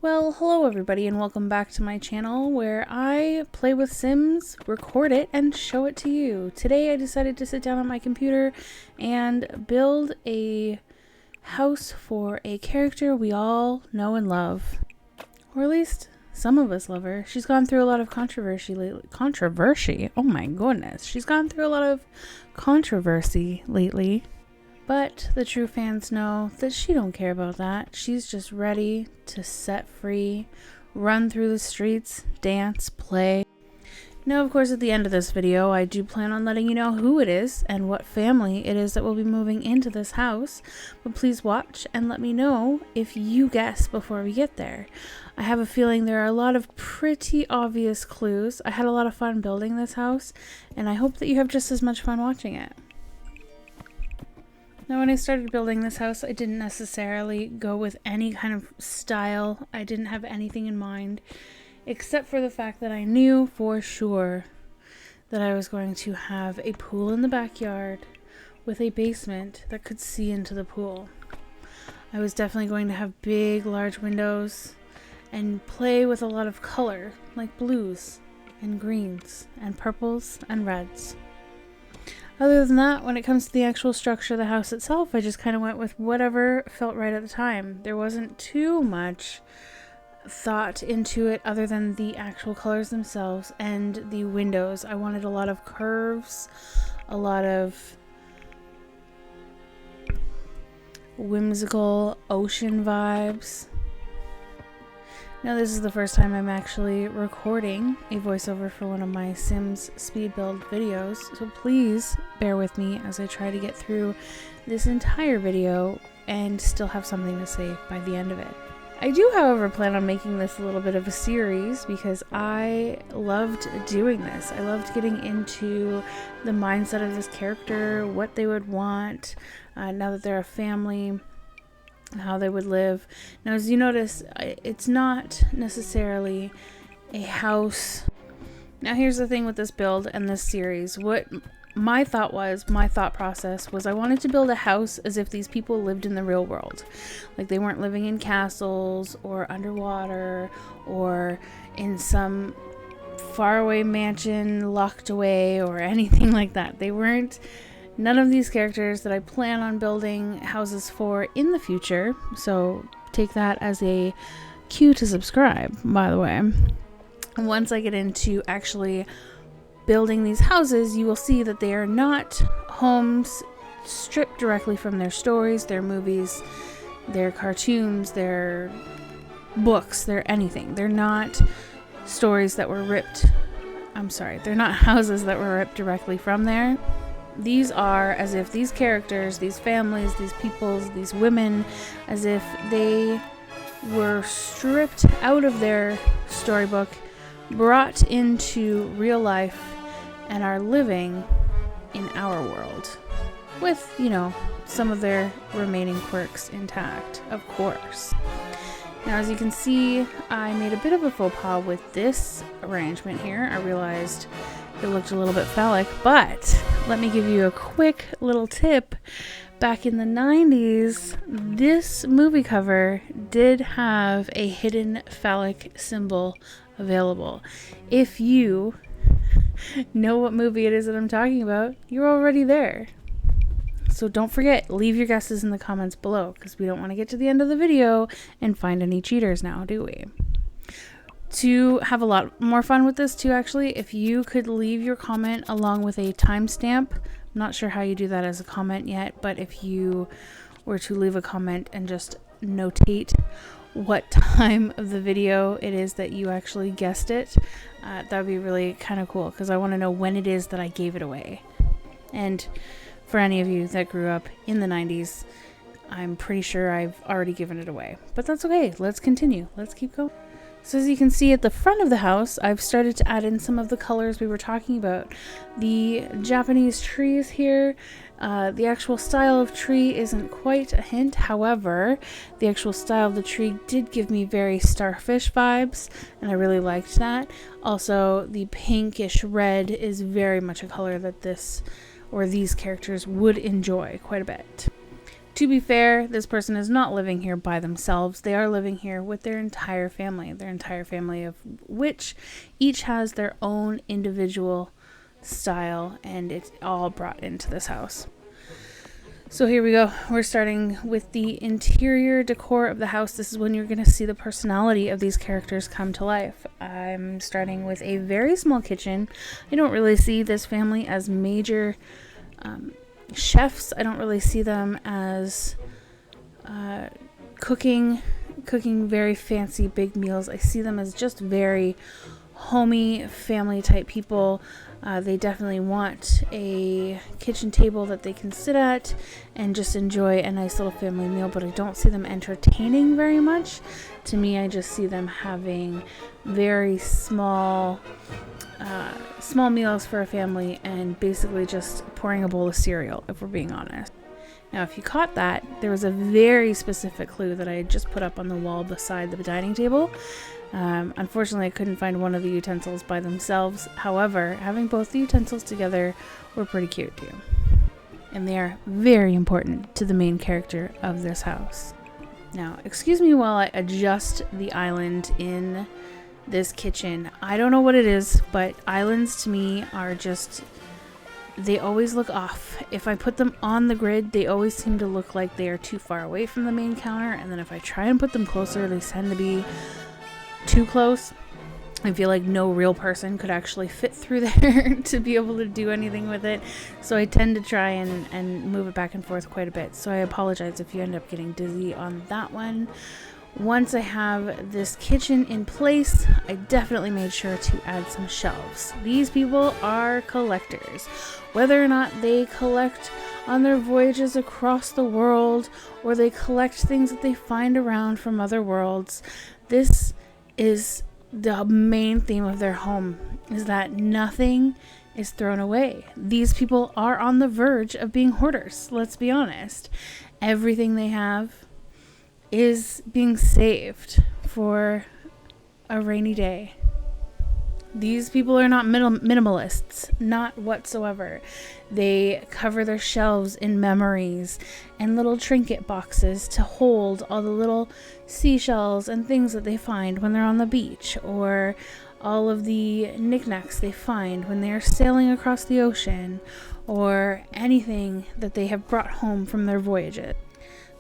Well, hello everybody and welcome back to my channel where I play with Sims, record it, and show it to you. Today I decided to sit down on my computer and build a house for a character we all know and love. Or at least some of us love her. She's gone through a lot of controversy lately. Controversy? Oh my goodness. She's gone through a lot of controversy lately. But the true fans know that she don't care about that. She's just ready to set free, run through the streets, dance, play. Now, of course, at the end of this video, I do plan on letting you know who it is and what family it is that will be moving into this house. But please watch and let me know if you guess before we get there. I have a feeling there are a lot of pretty obvious clues. I had a lot of fun building this house, and I hope that you have just as much fun watching it. Now, when I started building this house, I didn't necessarily go with any kind of style. I didn't have anything in mind, except for the fact that I knew for sure that I was going to have a pool in the backyard with a basement that could see into the pool. I was definitely going to have big, large windows and play with a lot of color, like blues and greens and purples and reds. Other than that, when it comes to the actual structure of the house itself, I just kind of went with whatever felt right at the time. There wasn't too much thought into it other than the actual colors themselves and the windows. I wanted a lot of curves, a lot of whimsical ocean vibes. Now, this is the first time I'm actually recording a voiceover for one of my Sims speed build videos, so please bear with me as I try to get through this entire video and still have something to say by the end of it. I do, however, plan on making this a little bit of a series because I loved doing this. I loved getting into the mindset of this character, what they would want now that they're a family, how they would live. Now, as you notice, it's not necessarily a house. Now, here's the thing with this build and this series. What my thought process was I wanted to build a house as if these people lived in the real world. Like they weren't living in castles or underwater or in some faraway mansion locked away or anything like that. They weren't. None of these characters that I plan on building houses for in the future, so take that as a cue to subscribe, by the way. Once I get into actually building these houses, you will see that they are not homes stripped directly from their stories, their movies, their cartoons, their books, their anything. They're not stories that were ripped. They're not houses that were ripped directly from there. These are as if these characters, these families, these peoples, these women, as if they were stripped out of their storybook, brought into real life, and are living in our world. With, some of their remaining quirks intact, of course. Now, as you can see, I made a bit of a faux pas with this arrangement here. I realized it looked a little bit phallic, but let me give you a quick little tip. Back in the 90s, this movie cover did have a hidden phallic symbol available. If you know what movie it is that I'm talking about, you're already there. So don't forget, leave your guesses in the comments below, because we don't want to get to the end of the video and find any cheaters now, do we? To have a lot more fun with this too, actually, if you could leave your comment along with a timestamp. I'm not sure how you do that as a comment yet, but if you were to leave a comment and just notate what time of the video it is that you actually guessed it, that would be really kind of cool, because I want to know when it is that I gave it away. And for any of you that grew up in the 90s, I'm pretty sure I've already given it away. But that's okay. Let's continue. Let's keep going. So as you can see at the front of the house, I've started to add in some of the colors we were talking about. The Japanese trees here, the actual style of tree isn't quite a hint. However, the actual style of the tree did give me very starfish vibes, and I really liked that. Also, the pinkish red is very much a color that these characters would enjoy quite a bit. To be fair, this person is not living here by themselves. They are living here with their entire family of which each has their own individual style, and it's all brought into this house. So here we go. We're starting with the interior decor of the house. This is when you're going to see the personality of these characters come to life. I'm starting with a very small kitchen. I don't really see this family as major chefs. I don't really see them as cooking very fancy big meals. I see them as just very homey family type people. They definitely want a kitchen table that they can sit at and just enjoy a nice little family meal, but I don't see them entertaining very much. To me, I just see them having very small meals for a family and basically just pouring a bowl of cereal, if we're being honest. Now, if you caught that, there was a very specific clue that I had just put up on the wall beside the dining table. Unfortunately, I couldn't find one of the utensils by themselves. However, having both the utensils together were pretty cute too. And they are very important to the main character of this house. Now, excuse me while I adjust the island in this kitchen. I don't know what it is, but islands to me are just, they always look off. If I put them on the grid, they always seem to look like they are too far away from the main counter, and then if I try and put them closer, they tend to be too close. I feel like no real person could actually fit through there to be able to do anything with it. So I tend to try and move it back and forth quite a bit. So I apologize if you end up getting dizzy on that one. Once I have this kitchen in place, I definitely made sure to add some shelves. These people are collectors. Whether or not they collect on their voyages across the world or they collect things that they find around from other worlds, this is the main theme of their home, is that nothing is thrown away. These people are on the verge of being hoarders, let's be honest. Everything they have is being saved for a rainy day. These people are not minimalists, not whatsoever. They cover their shelves in memories and little trinket boxes to hold all the little seashells and things that they find when they're on the beach, or all of the knickknacks they find when they are sailing across the ocean, or anything that they have brought home from their voyages.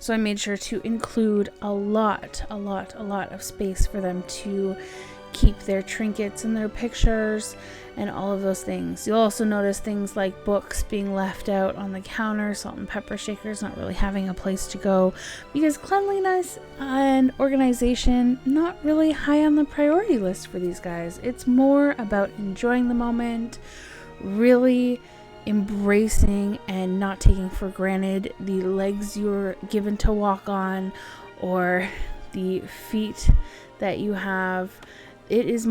So I made sure to include a lot of space for them to keep their trinkets and their pictures and all of those things. You'll also notice things like books being left out on the counter, salt and pepper shakers not really having a place to go, because cleanliness and organization not really high on the priority list for these guys. It's more about enjoying the moment, really embracing and not taking for granted the legs you're given to walk on or the feet that you have. It is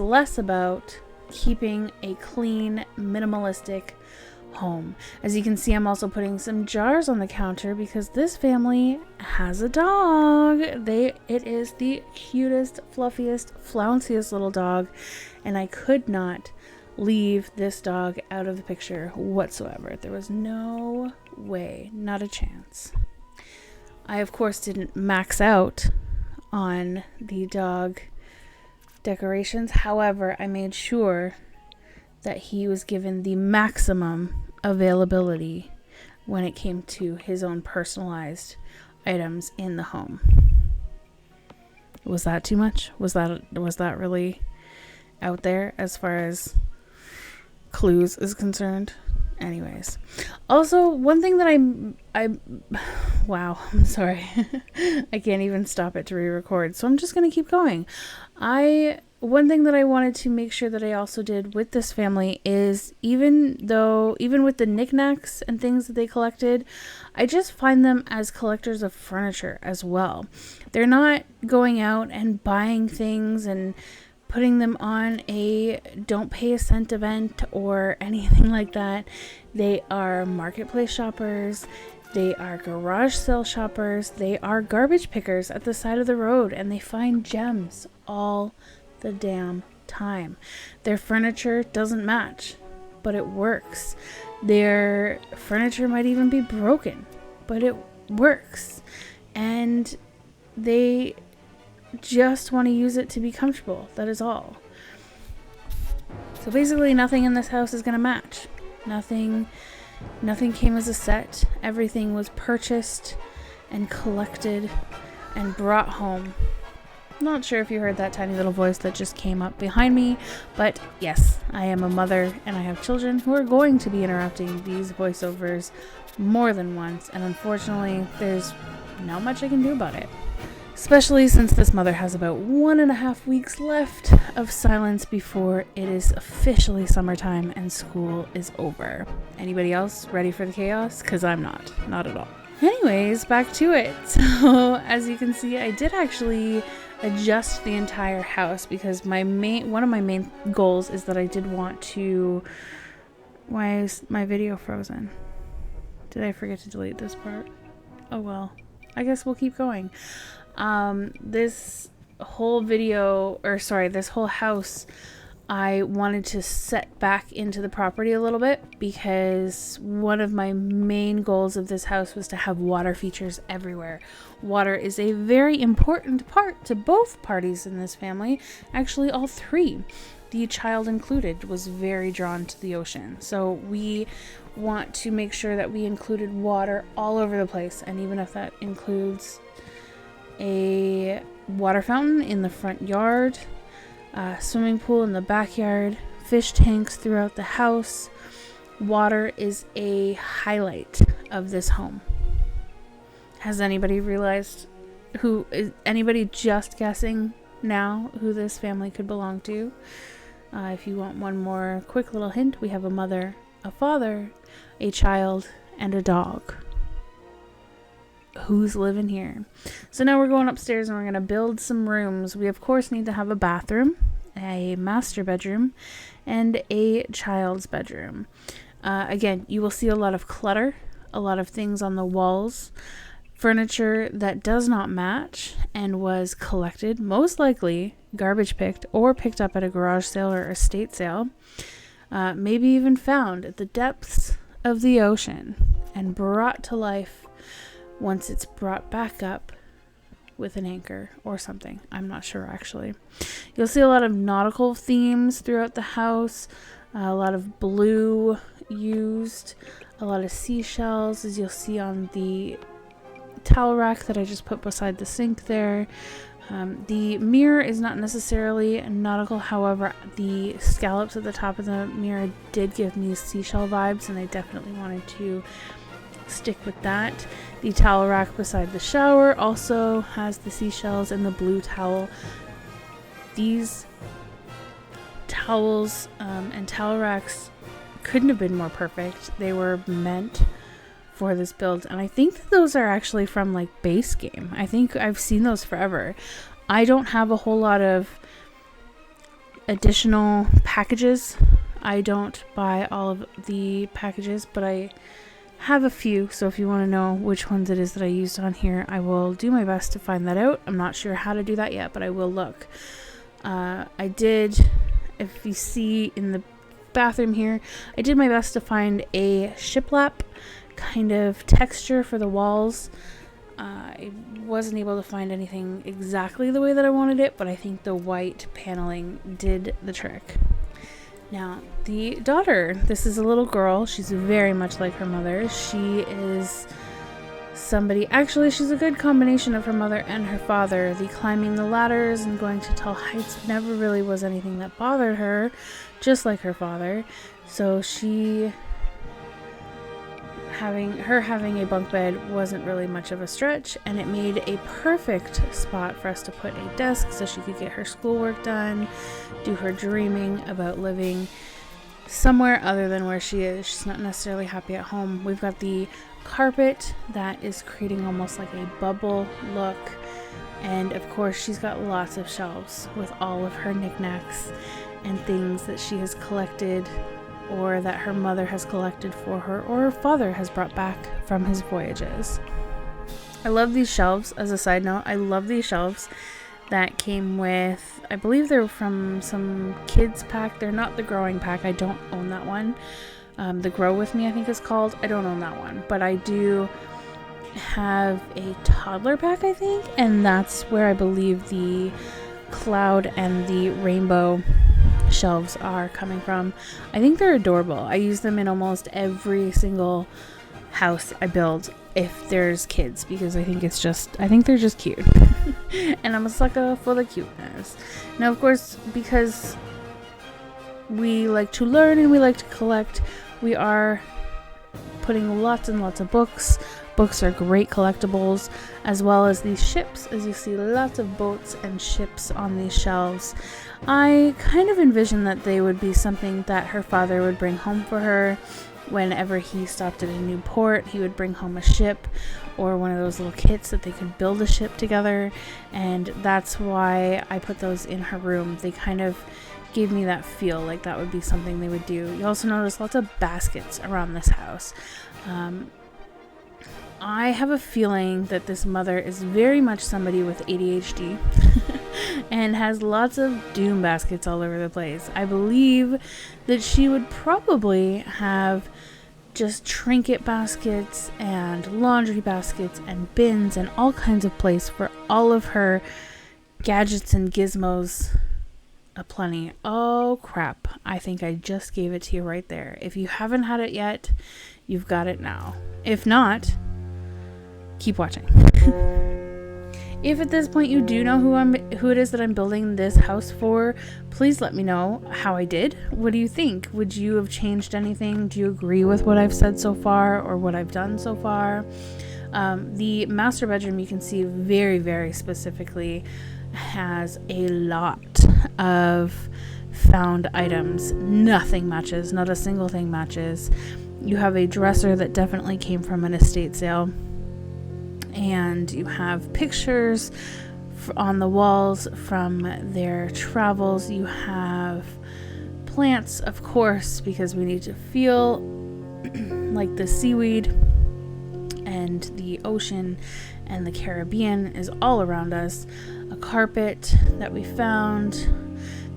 less about keeping a clean, minimalistic home. As you can see, I'm also putting some jars on the counter because this family has a dog. It is the cutest, fluffiest, flounciest little dog, and I could not leave this dog out of the picture whatsoever. There was no way, not a chance. I, of course, didn't max out on the dog decorations. However, I made sure that he was given the maximum availability when it came to his own personalized items in the home. Was that too much? Was that really out there as far as clues is concerned? Anyways, also one thing that wow, I'm sorry. I can't even stop it to re-record, so I'm just gonna keep going. One thing that I wanted to make sure that I also did with this family is even with the knickknacks and things that they collected, I just find them as collectors of furniture as well. They're not going out and buying things and putting them on a don't pay a cent event or anything like that. They are marketplace shoppers. They are garage sale shoppers. They are garbage pickers at the side of the road, and they find gems all the damn time. Their furniture doesn't match. but it works. Their furniture might even be broken, but it works. And they just want to use it to be comfortable. That is all. So basically nothing in this house is going to match. Nothing came as a set. Everything was purchased and collected and brought home. Not sure if you heard that tiny little voice that just came up behind me, but yes, I am a mother and I have children who are going to be interrupting these voiceovers more than once, and unfortunately there's not much I can do about it. Especially since this mother has about 1.5 weeks left of silence before it is officially summertime and school is over. Anybody else ready for the chaos? Because I'm not at all. Anyways, back to it. So as you can see, I did actually adjust the entire house because one of my main goals is that I did want to... Why is my video frozen? Did I forget to delete this part? Oh well, I guess we'll keep going. This whole house, I wanted to set back into the property a little bit because one of my main goals of this house was to have water features everywhere. Water is a very important part to both parties in this family. Actually, all three. The child included was very drawn to the ocean. So we want to make sure that we included water all over the place. And even if that includes a water fountain in the front yard, a swimming pool in the backyard, fish tanks throughout the house. Water is a highlight of this home. Has anybody realized anybody just guessing now who this family could belong to? If you want one more quick little hint, we have a mother, a father, a child, and a dog. Who's living here? So now we're going upstairs and we're going to build some rooms. We of course need to have a bathroom, a master bedroom, and a child's bedroom. Again, you will see a lot of clutter, a lot of things on the walls, furniture that does not match and was collected, most likely garbage picked or picked up at a garage sale or estate sale, maybe even found at the depths of the ocean and brought to life once it's brought back up with an anchor or something. I'm not sure actually. You'll see a lot of nautical themes throughout the house, a lot of blue used, a lot of seashells, as you'll see on the towel rack that I just put beside the sink there. The mirror is not necessarily nautical, however the scallops at the top of the mirror did give me seashell vibes and I definitely wanted to stick with that. The towel rack beside the shower also has the seashells and the blue towel. These towels and towel racks couldn't have been more perfect. They were meant for this build, and I think that those are actually from like base game. I think I've seen those forever. I don't have a whole lot of additional packages. I don't buy all of the packages, but I have a few, so if you want to know which ones it is that I used on here, I will do my best to find that out. I'm not sure how to do that yet, but I will look. I did, if you see in the bathroom here, I did my best to find a shiplap kind of texture for the walls. I wasn't able to find anything exactly the way that I wanted it, but I think the white paneling did the trick. Now, the daughter, this is a little girl. She's very much like her mother. She is somebody, actually, she's a good combination of her mother and her father. The climbing the ladders and going to tall heights never really was anything that bothered her, just like her father. So having a bunk bed wasn't really much of a stretch, and it made a perfect spot for us to put a desk so she could get her schoolwork done, do her dreaming about living somewhere other than where she is. She's not necessarily happy at home. We've got the carpet that is creating almost like a bubble look, and of course she's got lots of shelves with all of her knickknacks and things that she has collected or that her mother has collected for her or her father has brought back from his voyages. I love these shelves. As a side note, I love these shelves. that came with, I believe they're from some kids pack. They're not the growing pack. I don't own that one. The Grow With Me, I think it's called. I don't own that one, but I do have a toddler pack, I think, and that's where I believe the cloud and the rainbow shelves are coming from. I think they're adorable. I use them in almost every single house I build if there's kids, because I think they're just cute. And I'm a sucker for the cuteness. Now, of course, because we like to learn and we like to collect, we are putting lots and lots of books. Books are great collectibles, as well as these ships. As you see, lots of boats and ships on these shelves. I kind of envisioned that they would be something that her father would bring home for her. Whenever he stopped at a new port, he would bring home a ship or one of those little kits that they could build a ship together, and that's why I put those in her room. They kind of gave me that feel like that would be something they would do. You also notice lots of baskets around this house. I have a feeling that this mother is very much somebody with ADHD and has lots of doom baskets all over the place. I believe that she would probably have just trinket baskets and laundry baskets and bins and all kinds of place for all of her gadgets and gizmos aplenty. Oh crap, I think I just gave it to you right there. If you haven't had it yet, you've got it now. If not, keep watching. If at this point you do know who it is that I'm building this house for, please let me know how I did. What do you think? Would you have changed anything? Do you agree with what I've said so far or what I've done so far? The master bedroom, you can see very, very specifically, has a lot of found items. Nothing matches. Not a single thing matches. You have a dresser that definitely came from an estate sale. And you have pictures on the walls from their travels. You have plants, of course, because we need to feel like the seaweed and the ocean and the Caribbean is all around us. A carpet that we found.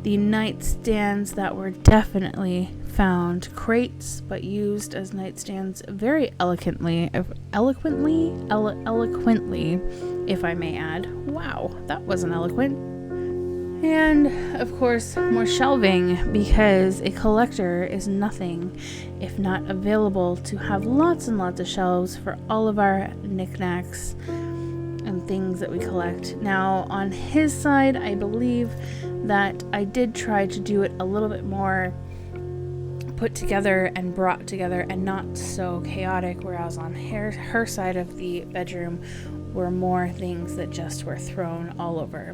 The nightstands that were definitely found. Crates, but used as nightstands very eloquently, if I may add. Wow, that wasn't eloquent. And, of course, more shelving, because a collector is nothing if not available to have lots and lots of shelves for all of our knickknacks and things that we collect. Now, on his side, I believe that I did try to do it a little bit more put together and brought together and not so chaotic, whereas on her side of the bedroom were more things that just were thrown all over.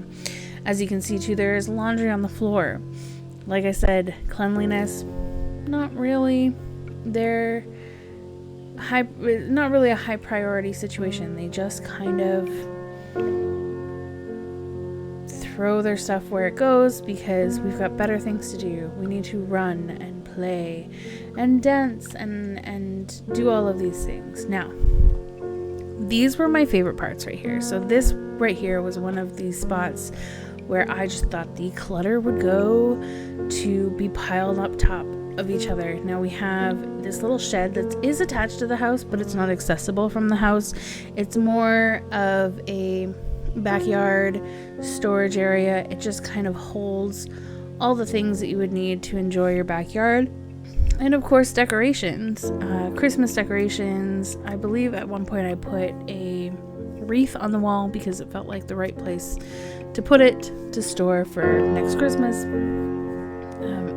As you can see too, there is laundry on the floor. Like I said, cleanliness, not really. They're not really a high priority situation. They just kind of throw their stuff where it goes because we've got better things to do. We need to run and play and dance and do all of these things. Now, these were my favorite parts right here. So this right here was one of these spots where I just thought the clutter would go to be piled up top of each other. Now we have this little shed that is attached to the house, but it's not accessible from the house. It's more of a backyard storage area. It just kind of holds all the things that you would need to enjoy your backyard. And of course, decorations, Christmas decorations. I believe at one point I put a wreath on the wall because it felt like the right place to put it to store for next Christmas.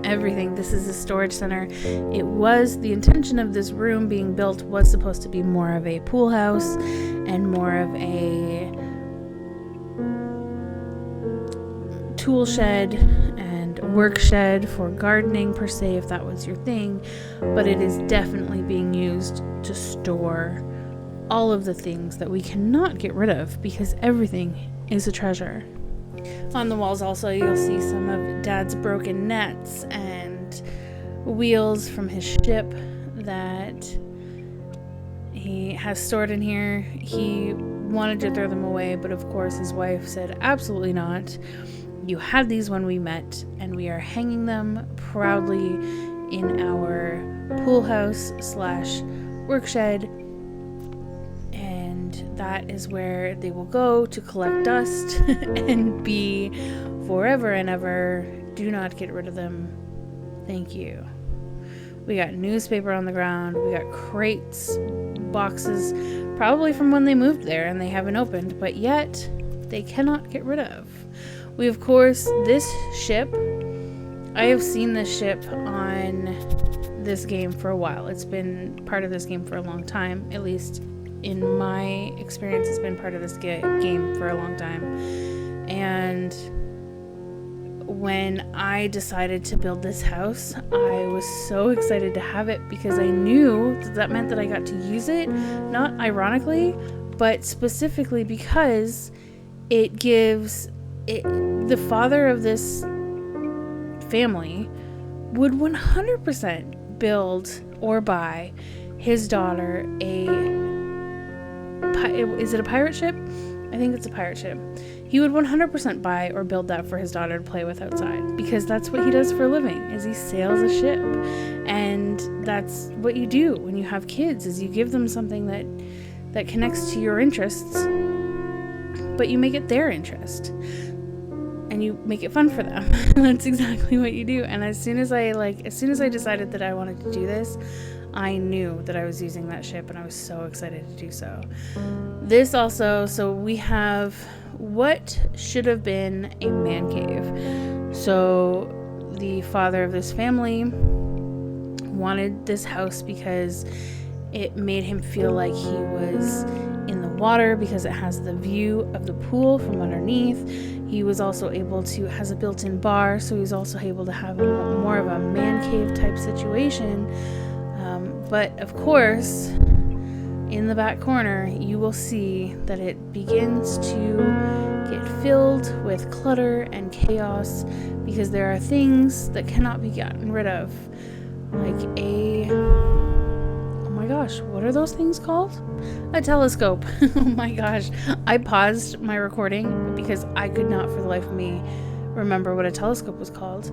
Everything. This is a storage center. It was the intention of this room being built was supposed to be more of a pool house and more of a tool shed and work shed for gardening per se, if that was your thing, but it is definitely being used to store all of the things that we cannot get rid of because everything is a treasure. On the walls also you'll see some of Dad's broken nets and wheels from his ship that he has stored in here. wanted to throw them away, but of course his wife said, absolutely not. You had these when we met, and we are hanging them proudly in our pool house / work shed, and that is where they will go to collect dust and be forever and ever. Do not get rid of them. Thank you. We got newspaper on the ground. We got crates, boxes, probably from when they moved there and they haven't opened, but yet they cannot get rid of. We, of course, this ship, I have seen this ship on this game for a while. It's been part of this game for a long time. At least in my experience, it's been part of this game for a long time. And when I decided to build this house, I was so excited to have it because I knew that meant that I got to use it, not ironically, but specifically because it gives the father of this family would 100% build or buy his daughter is it a pirate ship? I think it's a pirate ship. He would 100% buy or build that for his daughter to play with outside, because that's what he does for a living, is he sails a ship. And that's what you do when you have kids, is you give them something that connects to your interests, but you make it their interest. And you make it fun for them. That's exactly what you do. And as soon as I decided that I wanted to do this, I knew that I was using that ship, and I was so excited to do so. This also, so we have what should have been a man cave. So the father of this family wanted this house because it made him feel like he was in the water, because it has the view of the pool from underneath. He was also has a built-in bar, so he was also able to have more of a man cave type situation. But of course, in the back corner, you will see that it begins to get filled with clutter and chaos, because there are things that cannot be gotten rid of. Like oh my gosh, what are those things called? A telescope. Oh my gosh. I paused my recording because I could not for the life of me remember what a telescope was called.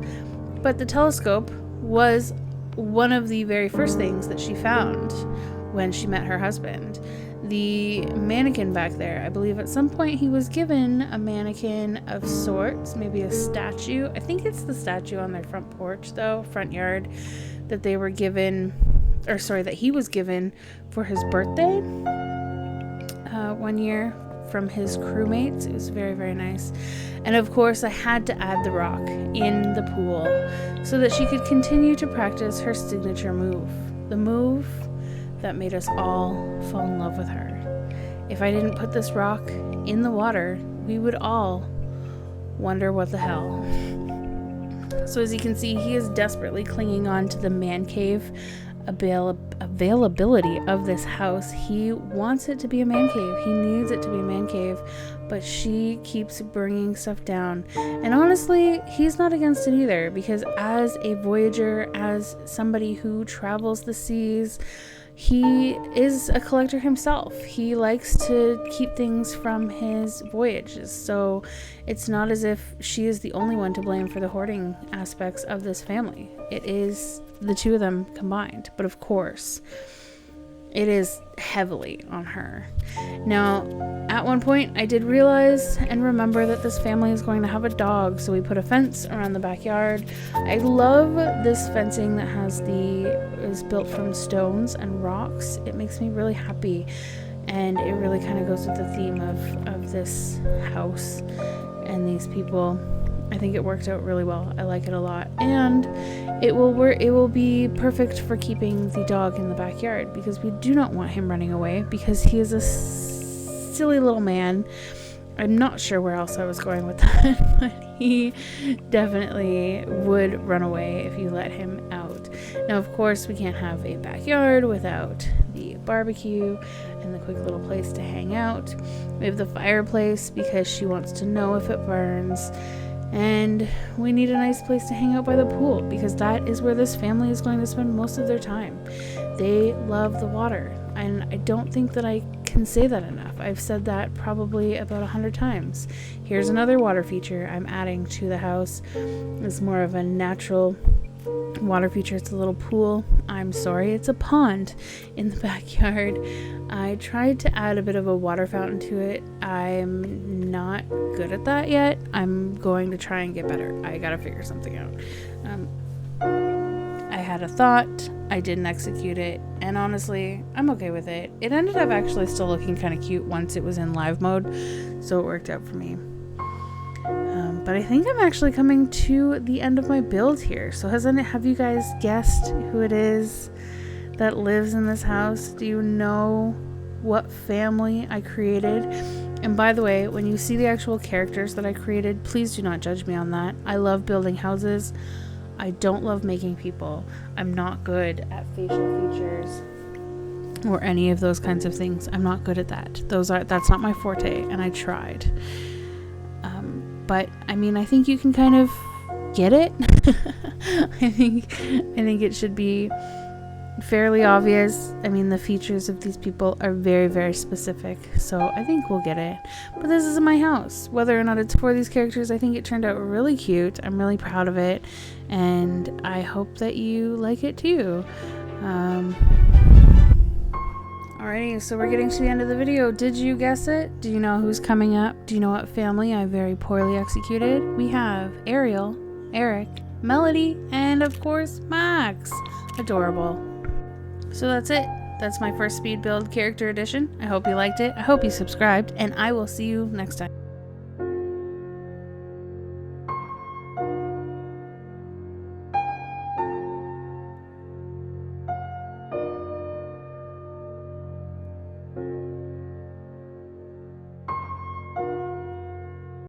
But the telescope was one of the very first things that she found when she met her husband. The mannequin back there, I believe at some point he was given a mannequin of sorts, maybe a statue. I think it's the statue on their front porch, though, front yard, that they were given, that he was given for his birthday one year from his crewmates. It was very, very nice. And of course, I had to add the rock in the pool so that she could continue to practice her signature move, the move that made us all fall in love with her. If I didn't put this rock in the water, we would all wonder what the hell. So as you can see, he is desperately clinging on to the man cave availability of this house. He wants it to be a man cave. He needs it to be a man cave, but she keeps bringing stuff down. And honestly, he's not against it either, because as a voyager, as somebody who travels the seas, he is a collector himself. He likes to keep things from his voyages. So it's not as if she is the only one to blame for the hoarding aspects of this family. It is the two of them combined. But of course, it is heavily on her. Now, at one point, I did realize and remember that this family is going to have a dog, so we put a fence around the backyard. I love this fencing that is built from stones and rocks. It makes me really happy, and it really kind of goes with the theme of this house and these people. I think it worked out really well. I like it a lot, and it will be perfect for keeping the dog in the backyard, because we do not want him running away, because he is a silly little man. I'm not sure where else I was going with that, but he definitely would run away if you let him out. Now, of course, we can't have a backyard without the barbecue and the quick little place to hang out. We have the fireplace because she wants to know if it burns. And we need a nice place to hang out by the pool, because that is where this family is going to spend most of their time. They love the water, and I don't think that I can say that enough. I've said that probably about 100 times. Here's another water feature I'm adding to the house. It's more of a natural water feature. It's a little pool. I'm sorry, it's a pond in the backyard. I tried to add a bit of a water fountain to it. I'm not good at that yet. I'm going to try and get better. I gotta figure something out. I had a thought, I didn't execute it, and honestly, I'm okay with it. It ended up actually still looking kind of cute once it was in live mode, so it worked out for me. But I think I'm actually coming to the end of my build here. So have you guys guessed who it is that lives in this house? Do you know what family I created? And by the way, when you see the actual characters that I created, please do not judge me on that. I love building houses. I don't love making people. I'm not good at facial features or any of those kinds of things. I'm not good at that. That's not my forte, and I tried. But I mean, I think you can kind of get it. I think it should be fairly obvious. I mean, the features of these people are very, very specific, so I think we'll get it. But this isn't my house. Whether or not it's for these characters, I think it turned out really cute. I'm really proud of it, and I hope that you like it too. Alrighty, so we're getting to the end of the video. Did you guess it? Do you know who's coming up? Do you know what family I very poorly executed? We have Ariel, Eric, Melody, and of course Max. Adorable. So that's it. That's my first speed build character edition. I hope you liked it. I hope you subscribed, and I will see you next time.